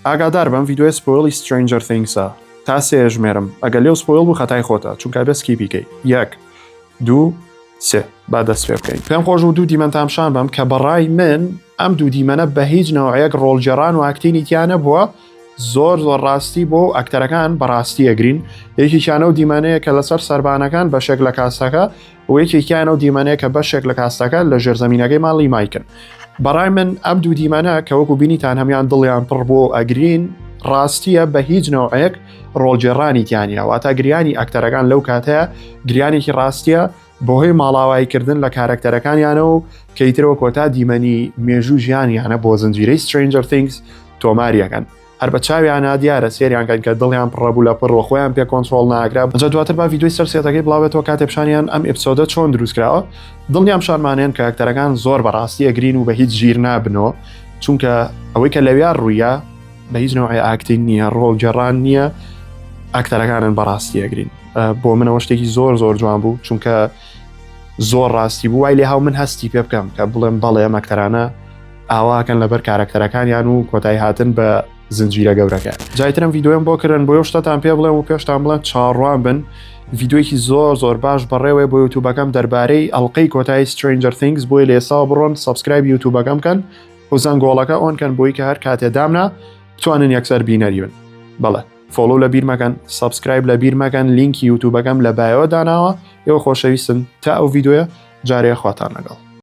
ئاگادار بم ڤیددیۆ سپۆیلی Stranger Thingsە تا سێ ژمێرم ئەگەر لێو سپۆیل بوو خەتای خۆتە چونکە بەسکی بیکەی 1 2 3 با دەست پێ بکەین پێم خۆش و دوو دیمەتامشان بم کە بەڕای من ئەم دوو دیمەنە بە هیچ نەوەیەک ڕۆڵجێڕان و ئاکتینیتیانە بووە زۆر ڕاستی بۆ ئەکتەرەکان بەڕاستی ئەگرین یەکێکیانە و دیمەنەیە کە لەسەر سەربانەکان بەشێک لە کاستەکە و یەکێکیانە و دیمەنەیە کە بەشێک لە کاستەکە لە ژێرزەمینەکەی ماڵی مایکن بەڕای من ئەم دوو دیمەنە کە وەکو بینیتان هەمیان دڵیان پڕ بۆ ئەگرین ڕاستیە بە هیچ نەوەیەک ڕۆڵجێڕانی تیانە واتە گریانی ئەکتەرەکان لەو کاتەیە گریانێکی ڕاستیە بۆ هۆی ماڵاواییکردن لە کارکتەرەکانیانە و کەیترەوە کۆتا دیمەنی مێژوو ژیانیانە بۆ زنجیرەی Stranger Things تۆماریەکەن هەر بە چاویانە دیارە سێریانکەن کە دڵیان پڕەبوو لە پڕ خۆیان پێ کۆنتترۆل ناگرا بەجە دواتر با ڤیددیۆی سەرسێتەکەی بڵاوێتەوە کاتێپشانیان ئەم ئپسۆدە چۆن دروستکراوە دڵنیام شارمانێن کە ئەکتەرەکان زۆر بەڕاستی ئەگرین و بە هیچ ژیر نابنەوە چونکە ئەوەی کە لەویان ڕوویە بە هیچ نەوەی ئاکتین نییە ڕۆڵجێڕان نییە ئەکتەرەکانن بەڕاستی ئەگرین بۆ منەوە شتێکی زۆر جوان بوو چونکە زۆر ڕاستی بوو وای لێ هاو من هەستی پێ بکەم کە بڵێم بەڵێ ئەکتەرانە ئاواکەن لەبەر کارکتەرەکانیان و کۆتایی هاتن بە زنجیرە گەورەکە جایترم ڤیددیۆم بۆ کردن بۆ شتتان پێ بڵێم و پێشتان بڵێن چاڕوان بن ڤیددیۆیەکی زۆر باش بەڕێوێ بۆ یوتیوبەکەم دەربارەی ئەڵلقەی کۆتایی Stranger Things بۆی لێسا بڕۆن سابسکرایب یوتیوبەکەم بکەن و زەنگۆڵەکە ئۆنکەن بۆی کە هەر کاتێ دامنا توانن یەکسەر بینەری بن بەڵێ فۆلۆ لە بیر مەکەن سابسکرایب لە بیر مەکەن لینکی یوتیوبەکەم لە بایۆ داناوە ئێوە خۆشەویستن تا ئەو ڤیددیۆیە جارێ خواتان لەگەڵ